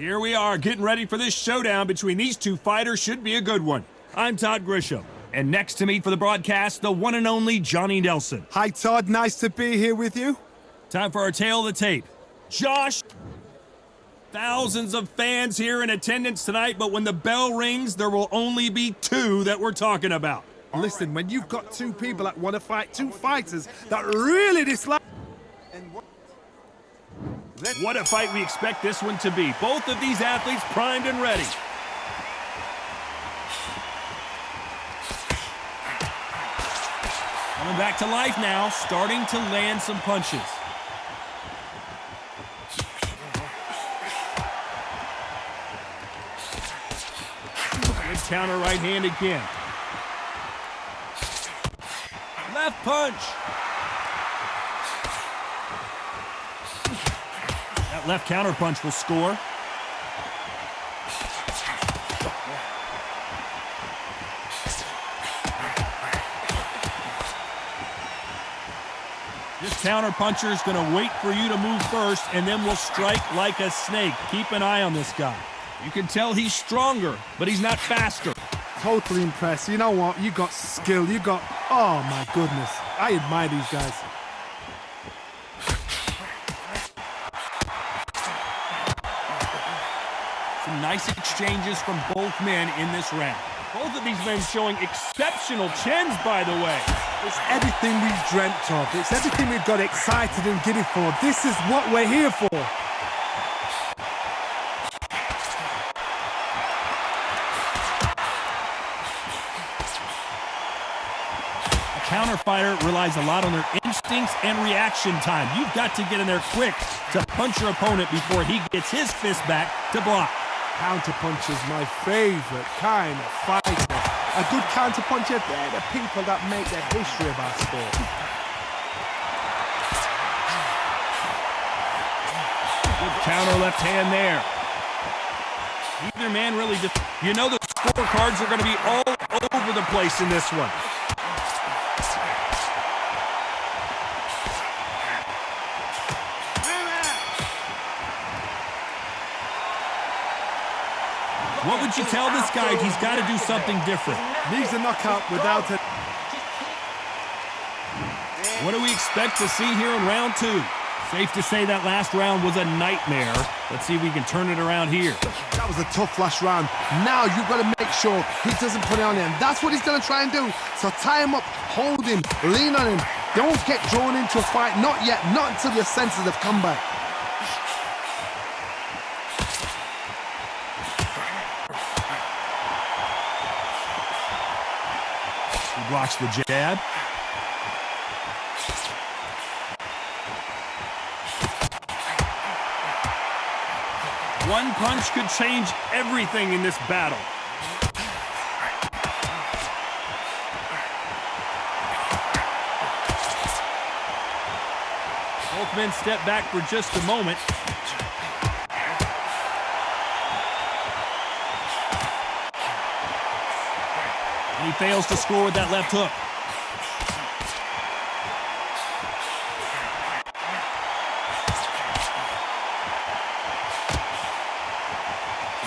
Here we are, getting ready for this showdown between these two fighters. Should be a good one. I'm Todd Grisham, and next to me for the broadcast, the one and only Johnny Nelson. Hi, Todd. Nice to be here with you. Time for our tale of the tape. Josh, thousands of fans here in attendance tonight, but when the bell rings, there will only be two that we're talking about. Listen, when you've got two people that want to fight, two fighters that really dislike... What a fight we expect this one to be. Both of these athletes primed and ready. Coming back to life now, starting to land some punches. Good counter right hand again. Left punch. That left counter punch will score. This counter puncher is going to wait for you to move first, and then will strike like a snake. Keep an eye on this guy. You can tell he's stronger, but he's not faster. Totally impressed. You know what? You got skill. You got... Oh, my goodness. I admire these guys. Some nice exchanges from both men in this round. Both of these men showing exceptional chins, by the way. It's everything we've dreamt of. It's everything we've got excited and giddy for. This is what we're here for. A counter fighter relies a lot on their instincts and reaction time. You've got to get in there quick to punch your opponent before he gets his fist back to block. Counterpunch is my favorite kind of fighter. A good counterpuncher, they're the people that make the history of our sport. Good counter left hand there. Either man really just... You know the scorecards are going to be all over the place in this one. What would you tell this guy? He's got to do something different. Needs a knockout without it. What do we expect to see here in round two? Safe to say that last round was a nightmare. Let's see if we can turn it around here. That was a tough last round. Now you've got to make sure he doesn't put it on him. That's what he's going to try and do. So tie him up, hold him, lean on him. Don't get drawn into a fight. Not yet. Not until your senses have come back. Blocks the jab. One punch could change everything in this battle. Both men step back for just a moment. And he fails to score with that left hook.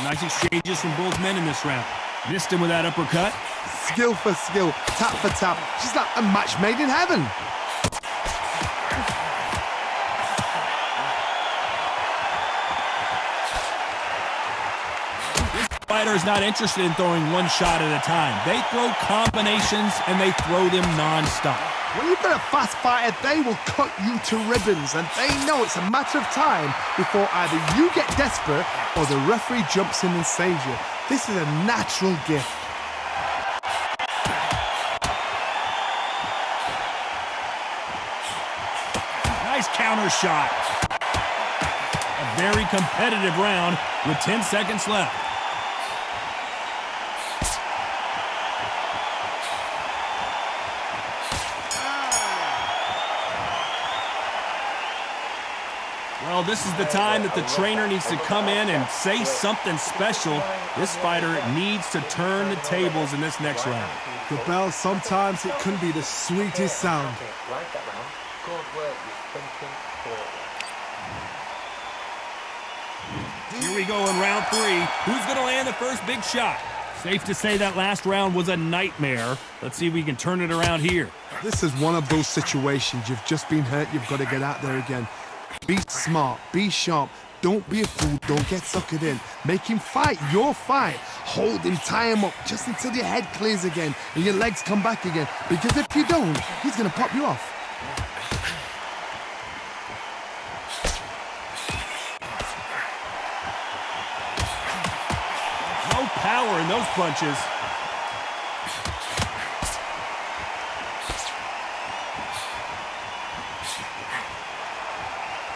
Nice exchanges from both men in this round. Missed him with that uppercut. Skill for skill, tap for tap. She's like a match made in heaven. Fighter is not interested in throwing one shot at a time. They throw combinations and they throw them non-stop. When you've got a fast fighter, they will cut you to ribbons, and they know it's a matter of time before either you get desperate or the referee jumps in and saves you. This is a natural gift. Nice counter shot. A very competitive round with 10 seconds left. Well, this is the time that the trainer needs to come in and say something special. This fighter needs to turn the tables in this next round. The bell, sometimes it can be the sweetest sound. Like that round. Good work, you're thinking forward. Here we go in round 3. Who's going to land the first big shot? Safe to say that last round was a nightmare. Let's see if we can turn it around here. This is one of those situations. You've just been hurt. You've got to get out there again. Be smart. Be sharp. Don't be a fool. Don't get suckered in. Make him fight your fight. Hold him, tie him up just until your head clears again and your legs come back again. Because if you don't, he's going to pop you off. No power in those punches.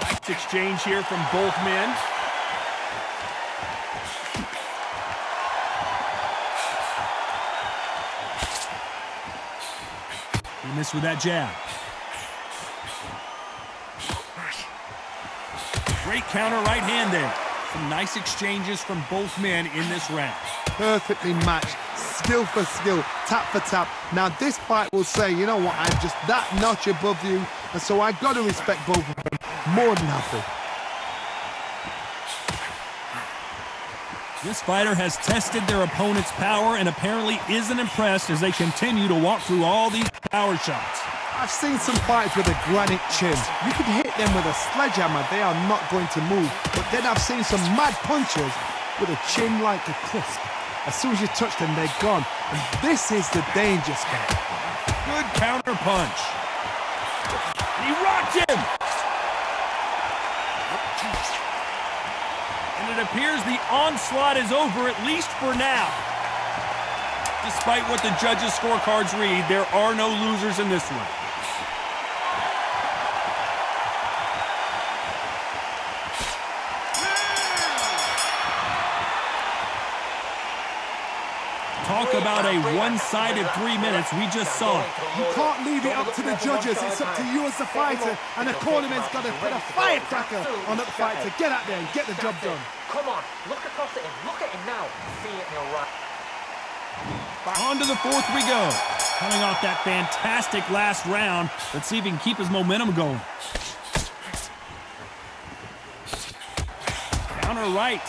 Nice exchange here from both men. He missed with that jab. Great counter right hand there. Some nice exchanges from both men in this round. Perfectly matched, skill for skill, tap for tap. Now this fight will say, you know what, I'm just that notch above you, and so I got to respect both of them more than happy. This fighter has tested their opponent's power and apparently isn't impressed as they continue to walk through all these power shots. I've seen some fights with a granite chin. You could hit them with a sledgehammer, they are not going to move. But then I've seen some mad punchers with a chin like a crisp. As soon as you touch them, they're gone. And this is the danger spot. Good counter punch. He rocked him! And it appears the onslaught is over, at least for now. Despite what the judges' scorecards read, there are no losers in this one. Talk about a one-sided 3 minutes. We just saw it. You can't leave it up to the judges. It's up to you as the fighter. And the cornerman's got to put a firecracker on that fight to get out there and get the job done. Come on, look across at him. Look at him now. See it in your right. On to the 4th we go. Coming off that fantastic last round. Let's see if he can keep his momentum going. Counter right.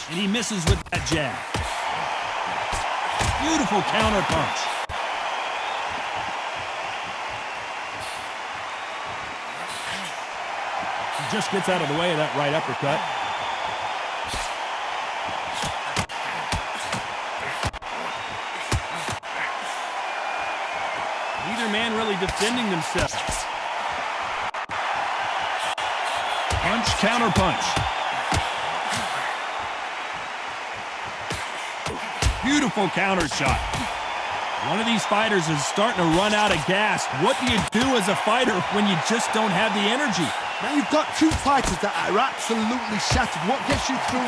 And he misses with that jab. Beautiful counter punch. He just gets out of the way of that right uppercut. Neither man really defending themselves. Punch, counter punch. Beautiful counter shot. One of these fighters is starting to run out of gas. What do you do as a fighter when you just don't have the energy? Now you've got two fighters that are absolutely shattered. What gets you through?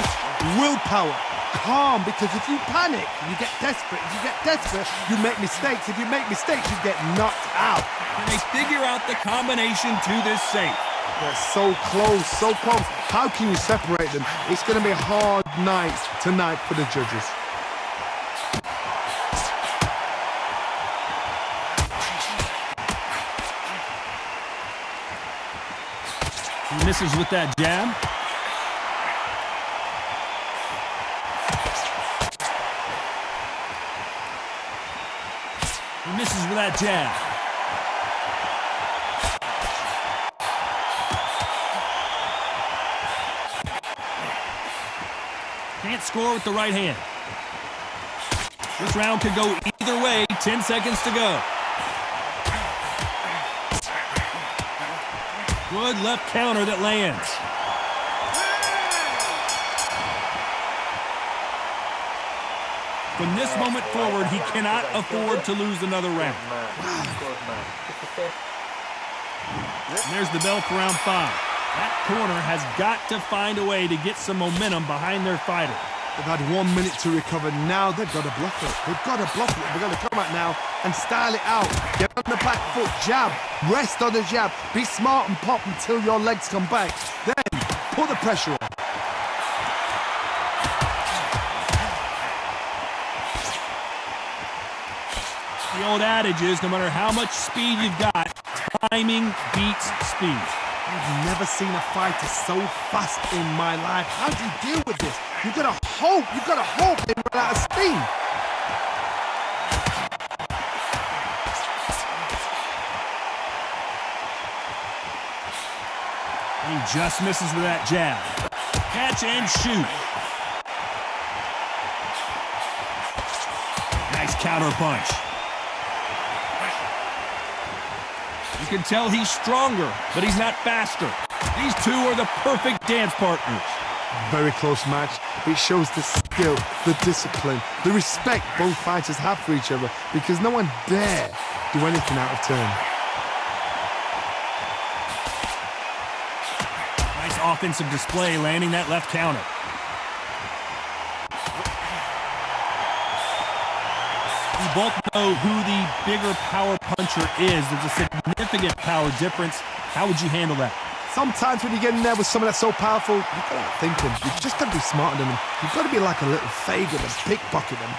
Willpower. Calm, because if you panic, you get desperate. If you get desperate, you make mistakes. If you make mistakes, you get knocked out. And they figure out the combination to this safe. They're so close, so close. How can you separate them? It's going to be a hard night tonight for the judges. He misses with that jab. He misses with that jab. Can't score with the right hand. This round could go either way. 10 seconds to go. Good left counter that lands. From this moment forward, he cannot afford to lose another round. And there's the bell for round 5. That corner has got to find a way to get some momentum behind their fighter. They've had 1 minute to recover. Now they've got to bluff it. They've got to bluff it. They've got to come out now and style it out. Get on the back foot, jab. Rest on the jab. Be smart and pop until your legs come back. Then put the pressure on. The old adage is no matter how much speed you've got, Timing beats speed. I've never seen a fighter so fast in my life. How do you deal with this? You've got to hope they run out of steam. He just misses with that jab. Catch and shoot. Nice counter punch. You can tell he's stronger, but he's not faster. These two are the perfect dance partners. Very close match. It shows the skill, the discipline, the respect both fighters have for each other, because no one dare do anything out of turn. Nice offensive display, landing that left counter. We both know who the bigger power puncher is. There's a significant power difference. How would you handle that? Sometimes when you get in there with someone that's so powerful, you've got to think them. You've just got to be smarter than them. You've got to be like a little fade with them, pickpocket them.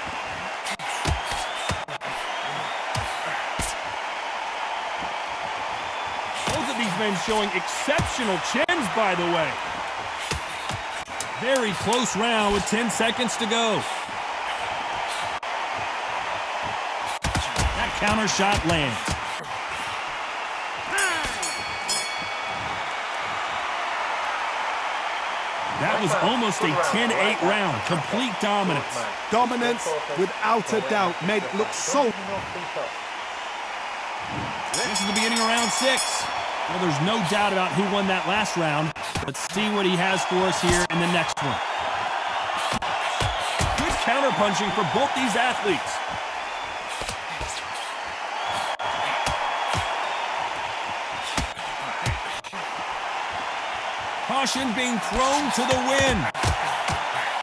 Both of these men showing exceptional chins, by the way. Very close round with 10 seconds to go. That counter shot lands. That was almost a 10-8 round. Complete dominance. Dominance, without a doubt, made it look so... This is the beginning of round 6. Well, there's no doubt about who won that last round. Let's see what he has for us here in the next one. Good counter-punching for both these athletes. Caution being thrown to the wind.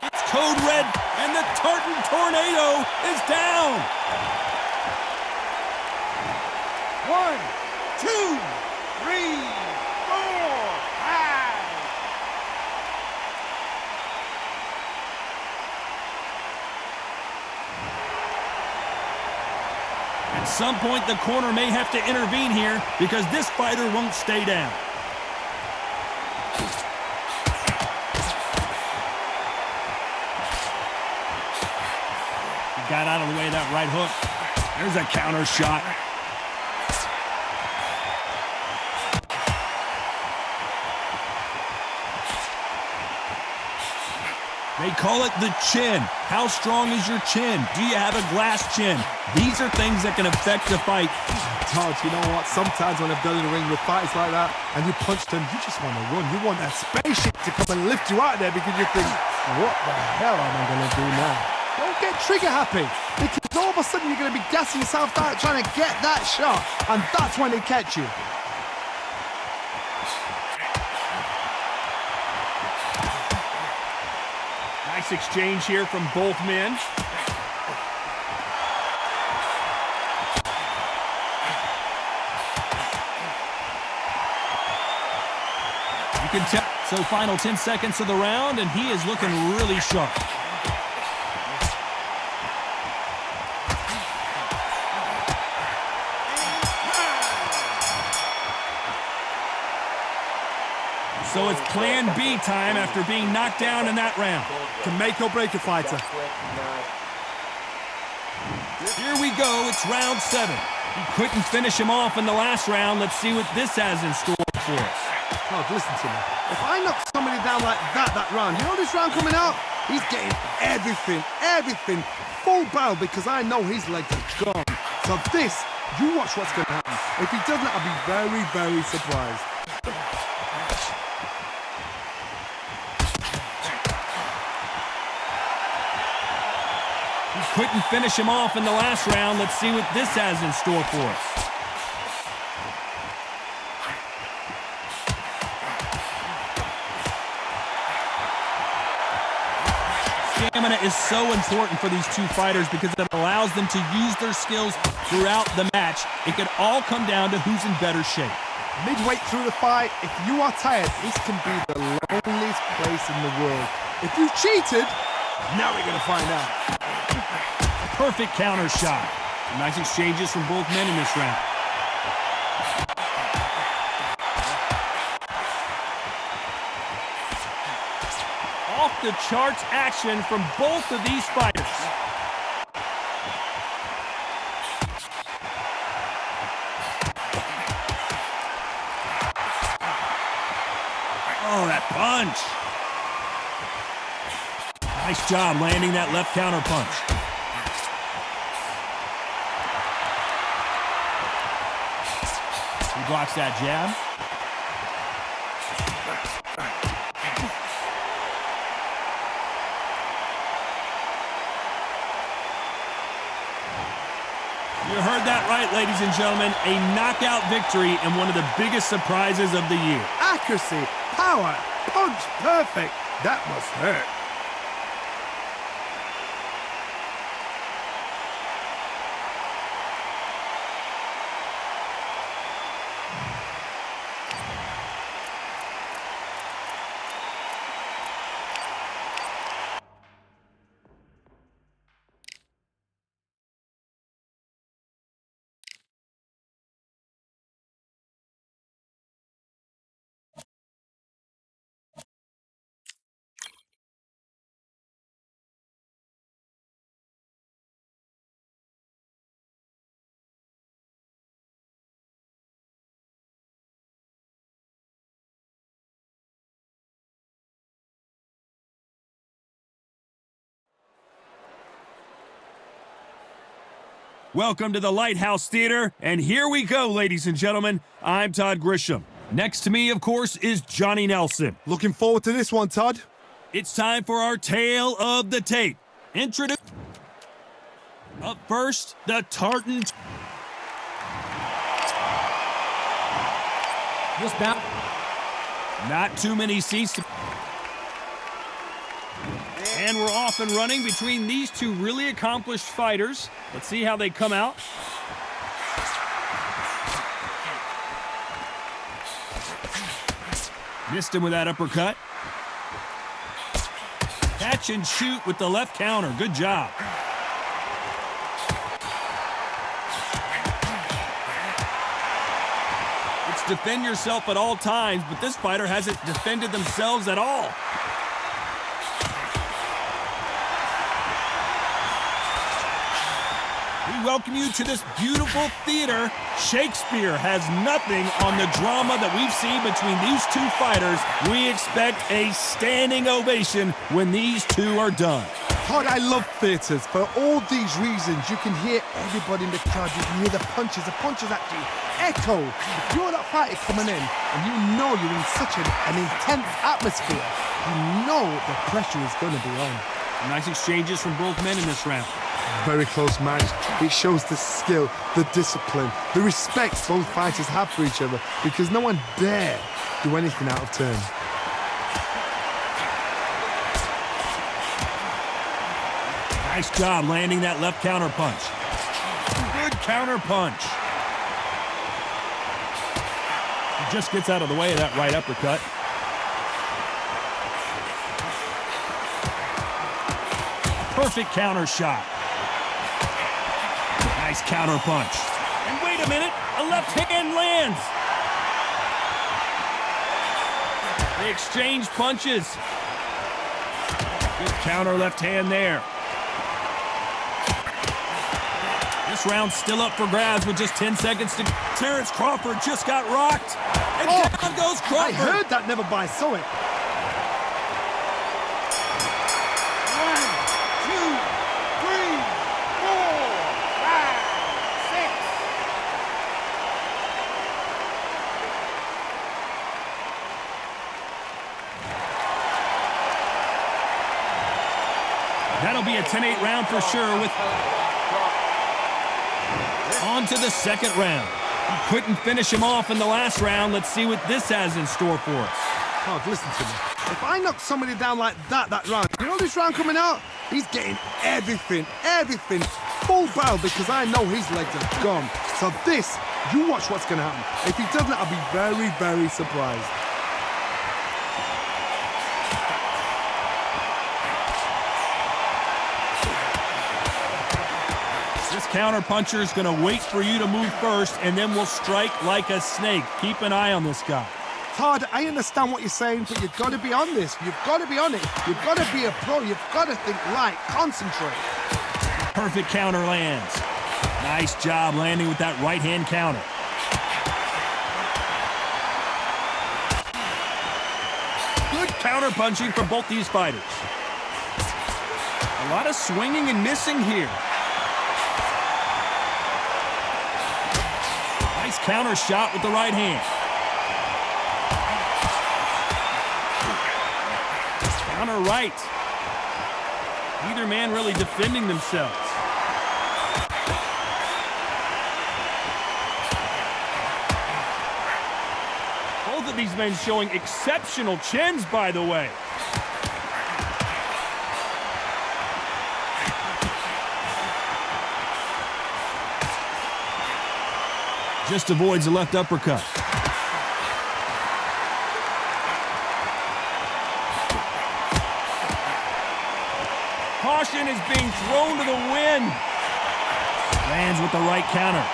It's code red, and the Tartan Tornado is down. 1, 2, 3, 4, 5. At some point, the corner may have to intervene here because this fighter won't stay down. Got out of the way of that right hook. There's a counter shot. They call it the chin. How strong is your chin? Do you have a glass chin? These are things that can affect the fight. Todd, you know what? Sometimes when I've done in the ring with fights like that, and you punch them, you just want to run. You want that spaceship to come and lift you out of there because you think, what the hell am I going to do now? Don't get trigger happy, because all of a sudden you're going to be gassing yourself out trying to get that shot, and that's when they catch you. Nice exchange here from both men. You can tell. So final 10 seconds of the round, and he is looking really sharp. So it's plan B time after being knocked down in that round. Can make or break a fighter. Here we go, it's round 7. He couldn't finish him off in the last round. Let's see what this has in store for us. Oh, listen to me. If I knock somebody down like that round, you know this round coming out? He's getting everything, full barrel, because I know his legs are gone. So this, you watch what's going to happen. If he doesn't, I'll be very, very surprised. Couldn't finish him off in the last round. Let's see what this has in store for us. Stamina is so important for these two fighters because it allows them to use their skills throughout the match. It can all come down to who's in better shape. Midway through the fight, if you are tired, this can be the loneliest place in the world. If you cheated, now we're going to find out. Perfect counter shot. Nice exchanges from both men in this round. off-the-charts action from both of these fighters. Oh, that punch. Nice job landing that left counter punch. He blocks that jab. You heard that right, ladies and gentlemen. A knockout victory and one of the biggest surprises of the year. Accuracy, power, punch, perfect. That must hurt. Welcome to the Lighthouse Theater, and here we go, ladies and gentlemen. I'm Todd Grisham. Next to me, of course, is Johnny Nelson. Looking forward to this one, Todd. It's time for our tale of the tape. Introduce. Up first, the Tartan. Just bound. Not too many seats to... And we're off and running between these two really accomplished fighters. Let's see how they come out. Missed him with that uppercut. Catch and shoot with the left counter. Good job. It's defend yourself at all times, but this fighter hasn't defended themselves at all. We welcome you to this beautiful theater. Shakespeare has nothing on the drama that we've seen between these two fighters. We expect a standing ovation when these two are done. Todd, I love theatres. For all these reasons, you can hear everybody in the crowd. You can hear the punches. The punches actually echo. If you're that fighter coming in and you know you're in such an intense atmosphere, you know the pressure is going to be on. Nice exchanges from both men in this round. Very close match. It shows the skill, the discipline, the respect both fighters have for each other, because no one dare do anything out of turn. Nice job landing that left counter punch. Good counter punch. He just gets out of the way of that right uppercut. Perfect counter shot. Nice counter punch. And wait a minute, a left hand lands. They exchange punches. Good counter left hand there. This round's still up for grabs with just 10 seconds to... Terence Crawford just got rocked. And down goes Crawford. I heard that, never by saw it. 1, 2, 3, 4, 5, 6. That'll be a 10-8 round for sure. With on to the second round. He couldn't finish him off in the last round. Let's see what this has in store for us. Oh, listen to me. If I knock somebody down like that round, you know this round coming out? He's getting everything, full barrel, because I know his legs are gone. So this, you watch what's going to happen. If he doesn't, I'll be very, very surprised. This counter-puncher is going to wait for you to move first, and then will strike like a snake. Keep an eye on this guy. Todd, I understand what you're saying, but you've got to be on this. You've got to be on it. You've got to be a pro. You've got to think right. Concentrate. Perfect counter lands. Nice job landing with that right-hand counter. Good counter punching from both these fighters. A lot of swinging and missing here. Nice counter shot with the right hand. Counter right. Neither man really defending themselves. Both of these men showing exceptional chins, by the way. Just avoids the left uppercut. Caution is being thrown to the wind. Lands with the right counter.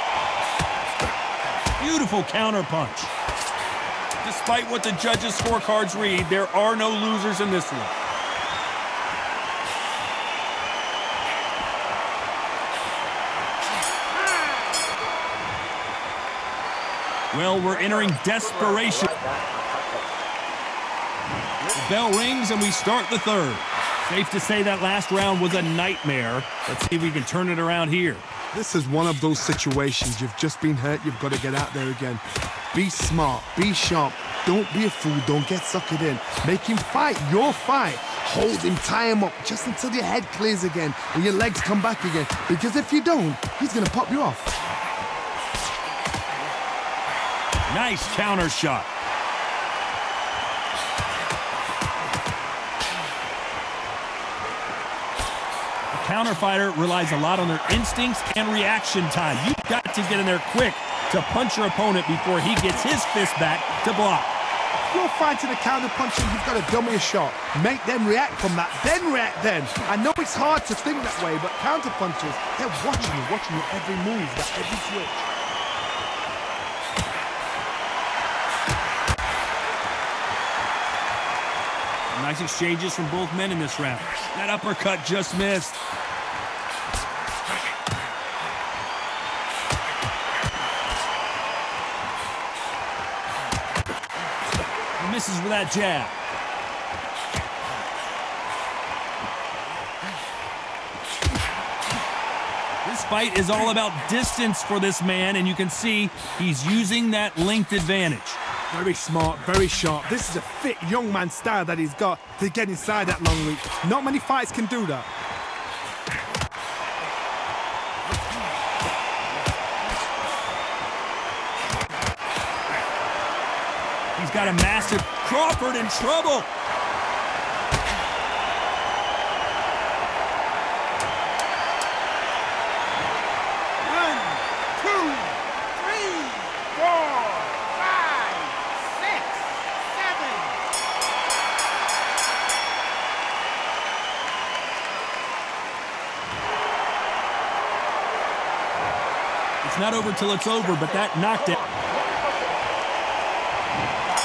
Beautiful counter punch. Despite what the judges' scorecards read, there are no losers in this one. Well, we're entering desperation. The bell rings and we start the third. Safe to say that last round was a nightmare. Let's see if we can turn it around here. This is one of those situations. You've just been hurt. You've got to get out there again. Be smart. Be sharp. Don't be a fool. Don't get suckered in. Make him fight your fight. Hold him, tie him up just until your head clears again and your legs come back again. Because if you don't, he's going to pop you off. Nice counter shot. The counter fighter relies a lot on their instincts and reaction time. You've got to get in there quick to punch your opponent before he gets his fist back to block. You're fighting a counter puncher, you've got to dummy a shot. Make them react from that, then react then. I know it's hard to think that way, but counter punchers, they're watching your every move, that every switch. Nice exchanges from both men in this round. That uppercut just missed. He misses with that jab. This fight is all about distance for this man, and you can see he's using that length advantage. Very smart, very sharp. This is a fit young man style that he's got to get inside that long reach. Not many fights can do that. He's got a massive Crawford in trouble. Not over till it's over, but that knocked it.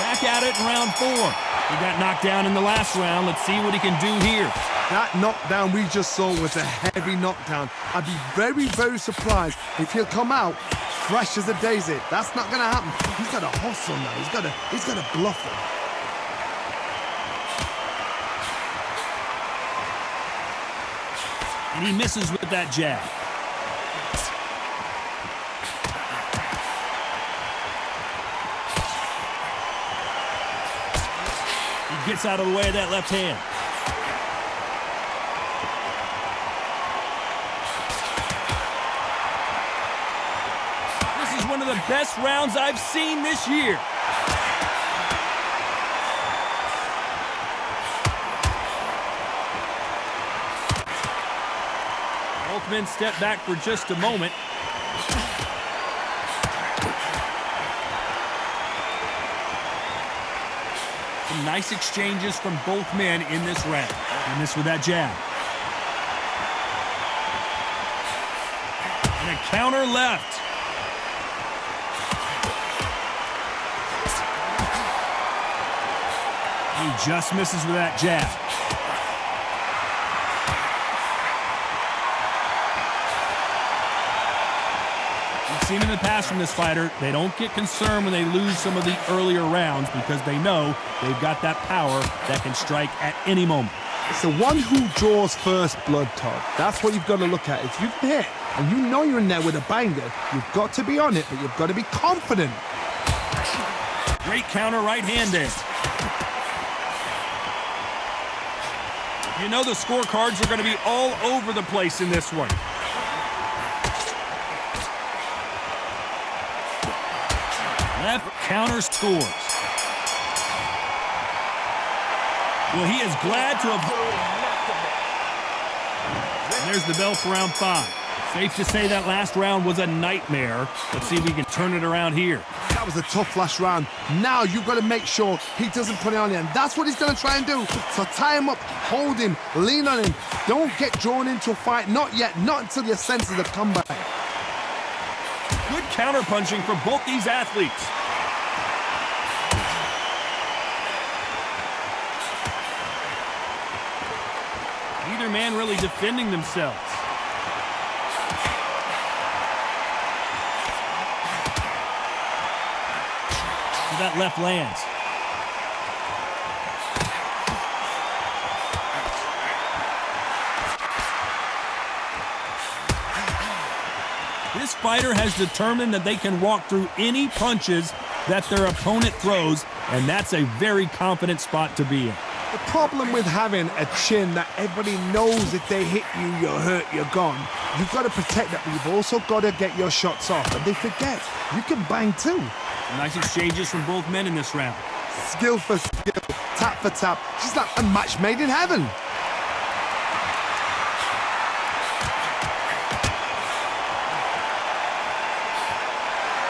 Back at it in round 4. He got knocked down in the last round. Let's see what he can do here. That knockdown we just saw was a heavy knockdown. I'd be very, very surprised if he'll come out fresh as a daisy. That's not going to happen. He's got to hustle now. He's got to bluff it. And he misses with that jab. Gets out of the way of that left hand. This is one of the best rounds I've seen this year. Both men step back for just a moment. Nice exchanges from both men in this round. And this with that jab. And a counter left. He just misses with that jab. We've seen in the past from this fighter, they don't get concerned when they lose some of the earlier rounds because they know they've got that power that can strike at any moment. It's the one who draws first blood, Todd. That's what you've got to look at. If you've hit and you know you're in there with a banger, you've got to be on it, but you've got to be confident. Great counter right hand there. You know the scorecards are going to be all over the place in this one. Left counter scores. Well, he is glad to have... And there's the bell for round 5. Safe to say that last round was a nightmare. Let's see if we can turn it around here. That was a tough last round. Now you've got to make sure he doesn't put it on you, and that's what he's going to try and do. So tie him up, hold him, lean on him. Don't get drawn into a fight. Not yet. Not until your senses have come back. Good counter-punching for both these athletes. Neither man really defending themselves. So that left lands. This fighter has determined that they can walk through any punches that their opponent throws, and that's a very confident spot to be in. The problem with having a chin that everybody knows if they hit you, you're hurt, you're gone. You've got to protect that, but you've also got to get your shots off. And they forget, you can bang too. Nice exchanges from both men in this round. Skill for skill, tap for tap. Just like a match made in heaven.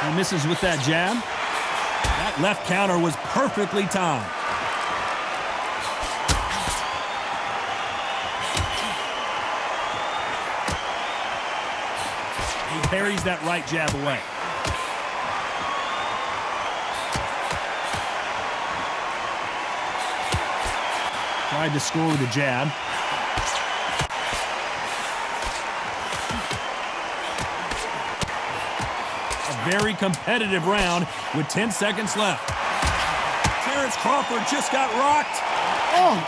He misses with that jab. That left counter was perfectly timed. He parries that right jab away. Tried to score with a jab. A very competitive round with 10 seconds left. Terence Crawford just got rocked. Oh,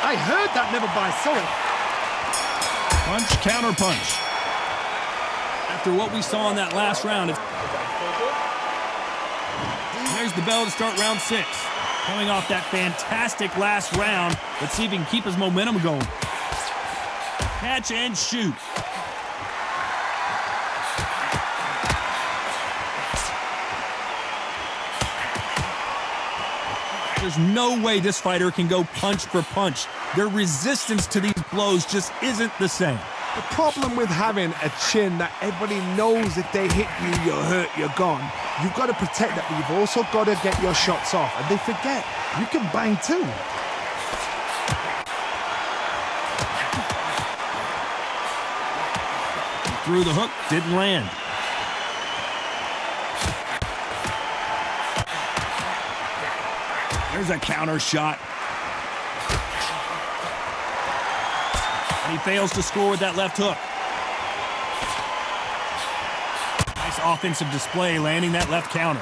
I heard that never by SAUL. Punch, counter punch. After what we saw in that last round, there's the bell to start round 6. Coming off that fantastic last round. Let's see if he can keep his momentum going. Catch and shoot. There's no way this fighter can go punch for punch. Their resistance to these blows just isn't the same. The problem with having a chin that everybody knows if they hit you, you're hurt, you're gone. You've got to protect that, but you've also got to get your shots off. And they forget, you can bang too. Threw the hook, didn't land. There's a counter shot. And he fails to score with that left hook. Nice offensive display, landing that left counter.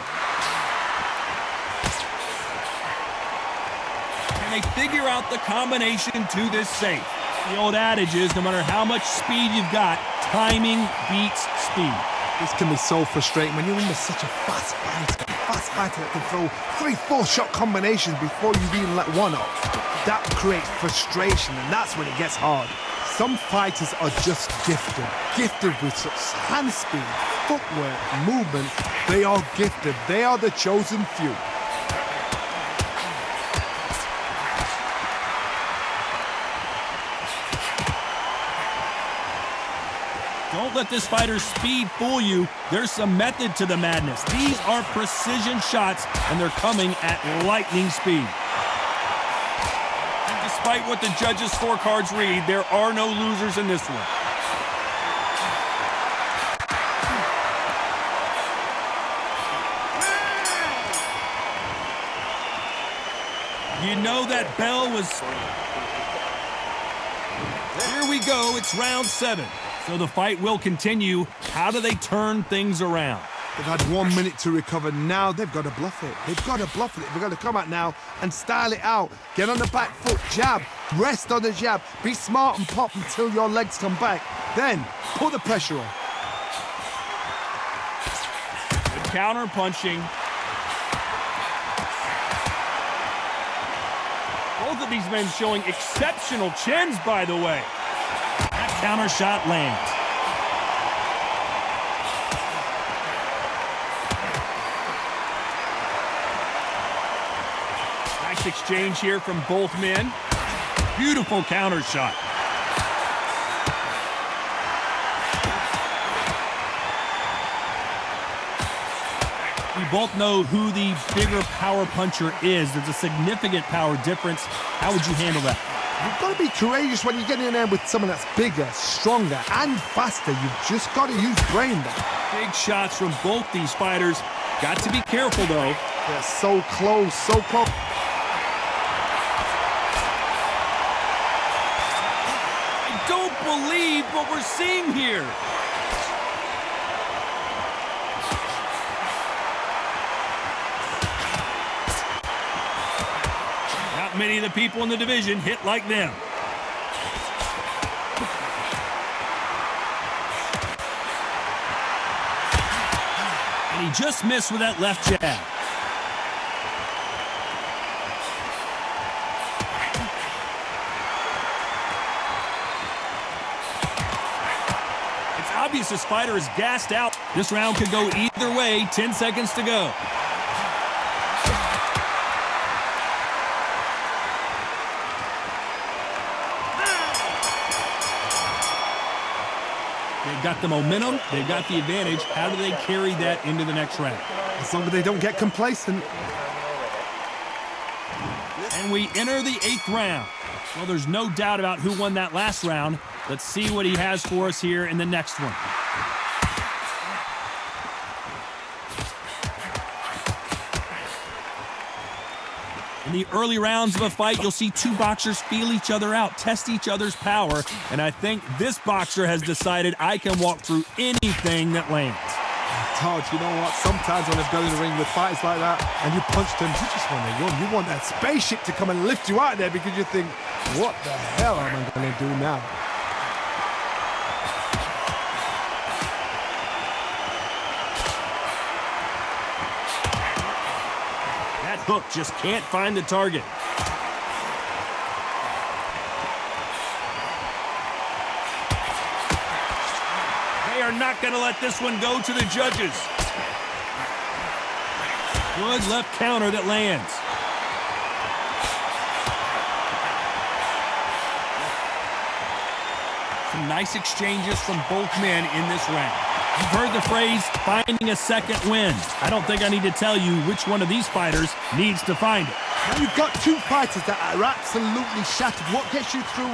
Can they figure out the combination to this safe? The old adage is, no matter how much speed you've got, timing beats speed. This can be so frustrating when you're in such a fast fighter that can throw 3-4 shot combinations before you've even let one off. That creates frustration, and that's when it gets hard. Some fighters are just gifted with such hand speed, footwork, movement. They are gifted. They are the chosen few. Don't let this fighter's speed fool you. There's some method to the madness. These are precision shots, and they're coming at lightning speed. And despite what the judges' scorecards read, there are no losers in this one. You know that bell was... Here we go, it's round 7. So the fight will continue. How do they turn things around? They've had 1 minute to recover. Now they've got to bluff it. They've got to bluff it. They've got to come out now and style it out. Get on the back foot, jab, rest on the jab. Be smart and pop until your legs come back. Then put the pressure on. Good counter punching. Both of these men showing exceptional chins, by the way. That counter shot lands. Nice exchange here from both men. Beautiful counter shot. We both know who the bigger power puncher is. There's a significant power difference. How would you handle that? You've got to be courageous when you get in there with someone that's bigger, stronger, and faster. You've just got to use brain there. Big shots from both these fighters. Got to be careful, though. They're so close, so close. I don't believe what we're seeing here. Not many of the people in the division hit like them. And he just missed with that left jab. It's obvious this fighter is gassed out. This round could go either way. 10 seconds to go. They've got the momentum, they've got the advantage. How do they carry that into the next round? As long as they don't get complacent. And we enter the 8th round. Well, there's no doubt about who won that last round. Let's see what he has for us here in the next one. In the early rounds of a fight, you'll see two boxers feel each other out, test each other's power, and I think this boxer has decided I can walk through anything that lands. Todd, you know what? Sometimes when I've gone in the ring with fighters like that and you punch them, you just want to run. You want that spaceship to come and lift you out of there because you think, what the hell am I going to do now? That hook just can't find the target. They are not going to let this one go to the judges. Good left counter that lands. Some nice exchanges from both men in this round. You've heard the phrase, finding a second win. I don't think I need to tell you which one of these fighters needs to find it. Now you've got two fighters that are absolutely shattered. What gets you through?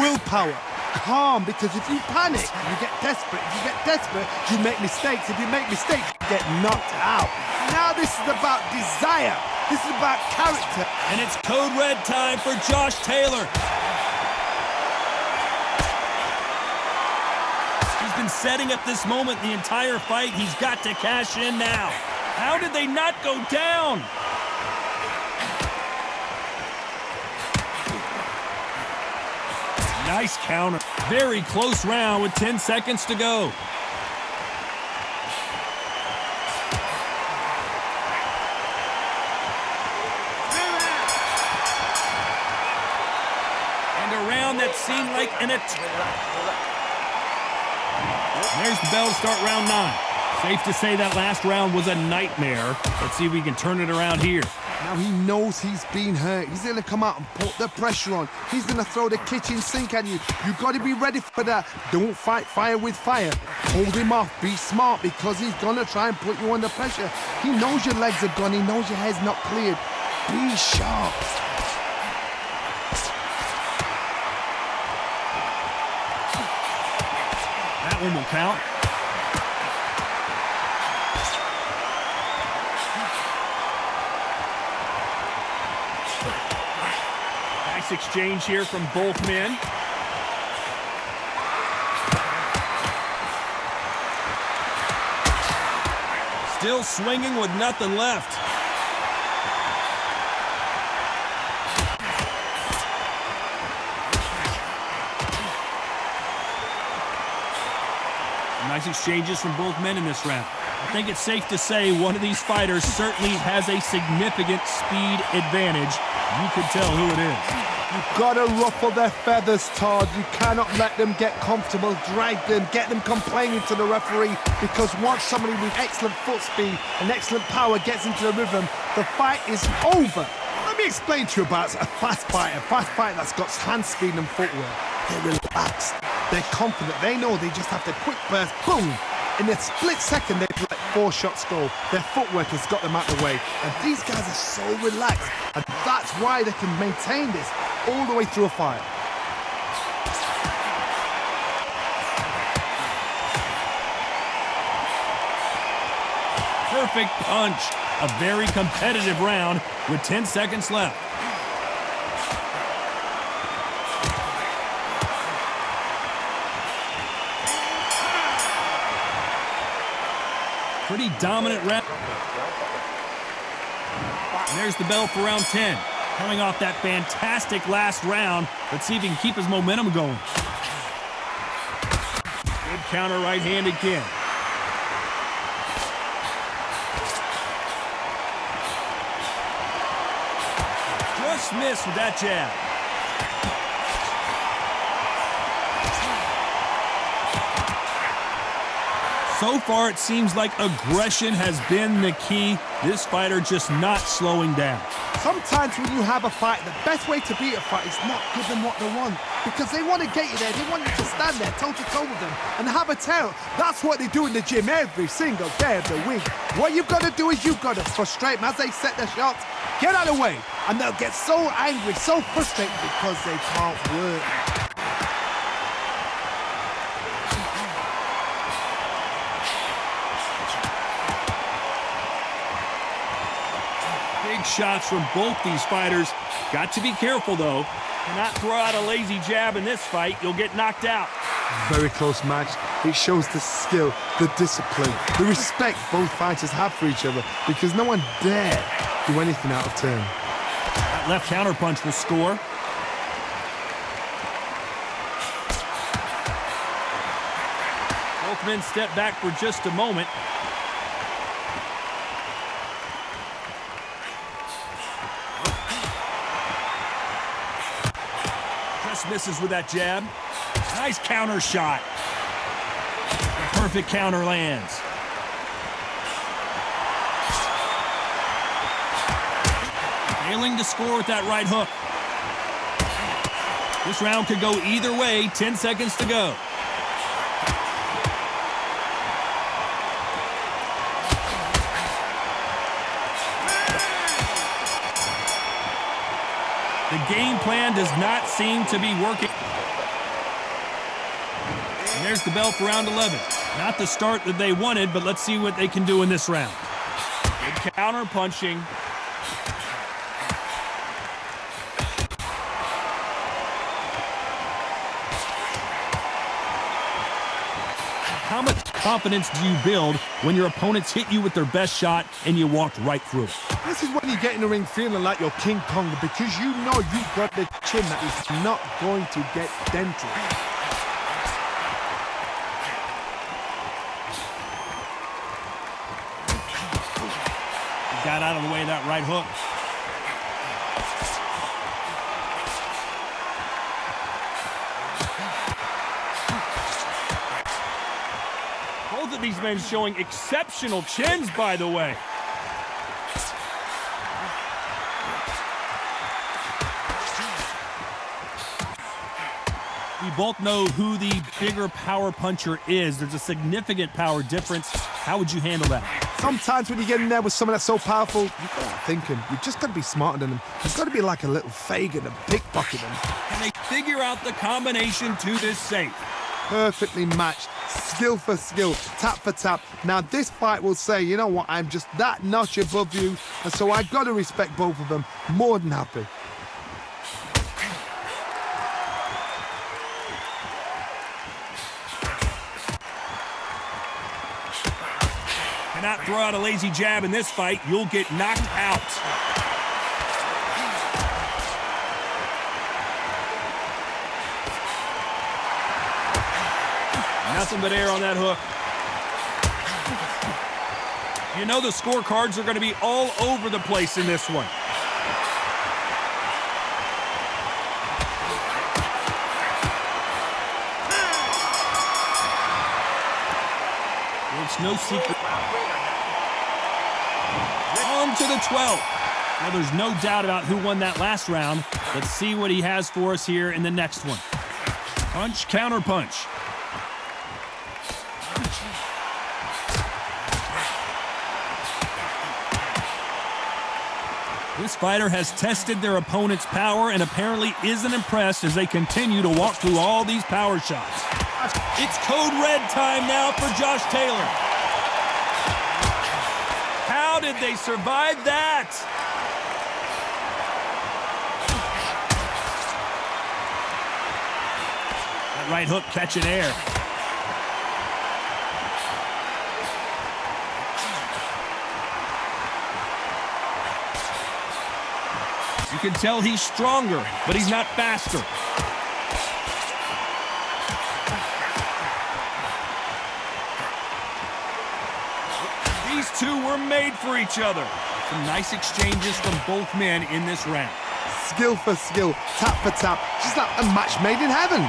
Willpower. Calm, because if you panic, you get desperate. If you get desperate, you make mistakes. If you make mistakes, you get knocked out. Now this is about desire. This is about character. And it's code red time for Josh Taylor. He's been setting up this moment the entire fight. He's got to cash in now. How did they not go down? Nice counter. Very close round with 10 seconds to go. And a round that seemed like an attack. There's the bell to start round 9. Safe to say that last round was a nightmare. Let's see if we can turn it around here. Now he knows he's been hurt. He's going to come out and put the pressure on. He's going to throw the kitchen sink at you. You've got to be ready for that. Don't fight fire with fire. Hold him off. Be smart because he's going to try and put you under pressure. He knows your legs are gone. He knows your head's not cleared. Be sharp. That one will count. Nice exchange here from both men. Still swinging with nothing left. Nice exchanges from both men in this round. I think it's safe to say one of these fighters certainly has a significant speed advantage. You could tell who it is. You've got to ruffle their feathers, Todd. You cannot let them get comfortable, drag them, get them complaining to the referee, because once somebody with excellent foot speed and excellent power gets into the rhythm, the fight is over. Let me explain to you about a fast fighter that's got hand speed and footwork. They're relaxed, they're confident, they know they just have to quick burst, boom! In a split second, they let 4 shots go. Their footwork has got them out of the way. And these guys are so relaxed. And that's why they can maintain this all the way through a fight. Perfect punch. A very competitive round with 10 seconds left. Pretty dominant round. And there's the bell for round 10. Coming off that fantastic last round. Let's see if he can keep his momentum going. Good counter right-handed kick. Just missed with that jab. So far, it seems like aggression has been the key. This fighter just not slowing down. Sometimes when you have a fight, the best way to beat a fight is not give them what they want. Because they want to get you there. They want you to stand there toe-to-toe with them and have a tail. That's what they do in the gym every single day of the week. What you've got to do is you've got to frustrate them as they set their shots. Get out of the way. And they'll get so angry, so frustrated because they can't work. Big shots from both these fighters. Got to be careful, though. Do not throw out a lazy jab in this fight. You'll get knocked out. Very close match. It shows the skill, the discipline, the respect both fighters have for each other, because no one dare do anything out of turn. That left counterpunch will score. Both men step back for just a moment. Just misses with that jab. Nice counter shot. The perfect counter lands. Failing to score with that right hook. This round could go either way. 10 seconds to go. The game plan does not seem to be working. And there's the bell for round 11. Not the start that they wanted, but let's see what they can do in this round. Good counter punching. How much confidence do you build when your opponents hit you with their best shot and you walked right through it? This is when you get in the ring feeling like you're King Kong, because you know you've got the chin that is not going to get dented. He got out of the way of that right hook. Both of these men showing exceptional chins, by the way. We both know who the bigger power puncher is. There's a significant power difference. How would you handle that? Sometimes when you get in there with someone that's so powerful, you've got to think him. You've just got to be smarter than him. You've got to be like a little Fagin and pickpocket him. Can they figure out the combination to this safe? Perfectly matched, skill for skill, tap for tap. Now this fight will say, you know what, I'm just that notch above you, and so I got to respect both of them. More than happy. Cannot throw out a lazy jab in this fight. You'll get knocked out. Nothing but air on that hook. You know the scorecards are going to be all over the place in this one. It's no secret. On to the 12th. Well, there's no doubt about who won that last round. Let's see what he has for us here in the next one. Punch, counter punch. This fighter has tested their opponent's power and apparently isn't impressed as they continue to walk through all these power shots. It's code red time now for Josh Taylor. How did they survive that? That right hook catching air. You can tell he's stronger, but he's not faster. These two were made for each other. Some nice exchanges from both men in this round. Skill for skill, tap for tap, just like a match made in heaven.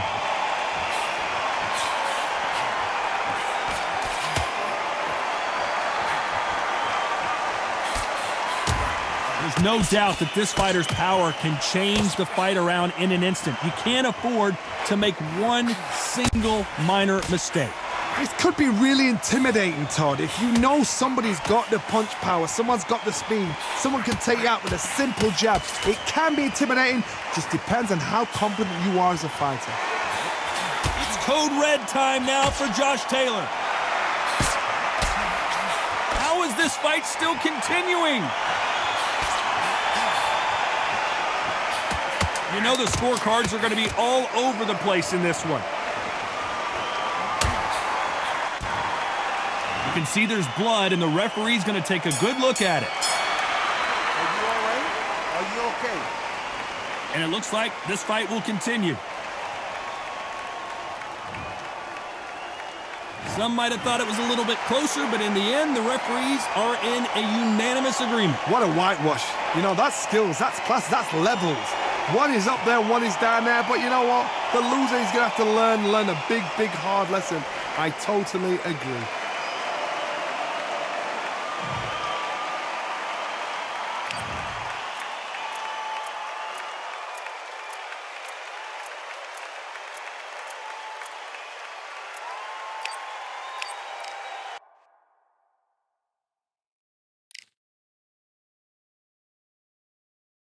There's no doubt that this fighter's power can change the fight around in an instant. You can't afford to make one single minor mistake. It could be really intimidating, Todd. If you know somebody's got the punch power, someone's got the speed, someone can take you out with a simple jab. It can be intimidating, just depends on how confident you are as a fighter. It's code red time now for Josh Taylor. How is this fight still continuing? You know the scorecards are going to be all over the place in this one. You can see there's blood, and the referee's going to take a good look at it. Are you all right? Are you okay? And it looks like this fight will continue. Some might have thought it was a little bit closer, but in the end, the referees are in a unanimous agreement. What a whitewash. You know, that's skills, that's class, that's levels. One is up there, one is down there, but you know what? The loser is going to have to learn a big, hard lesson. I totally agree.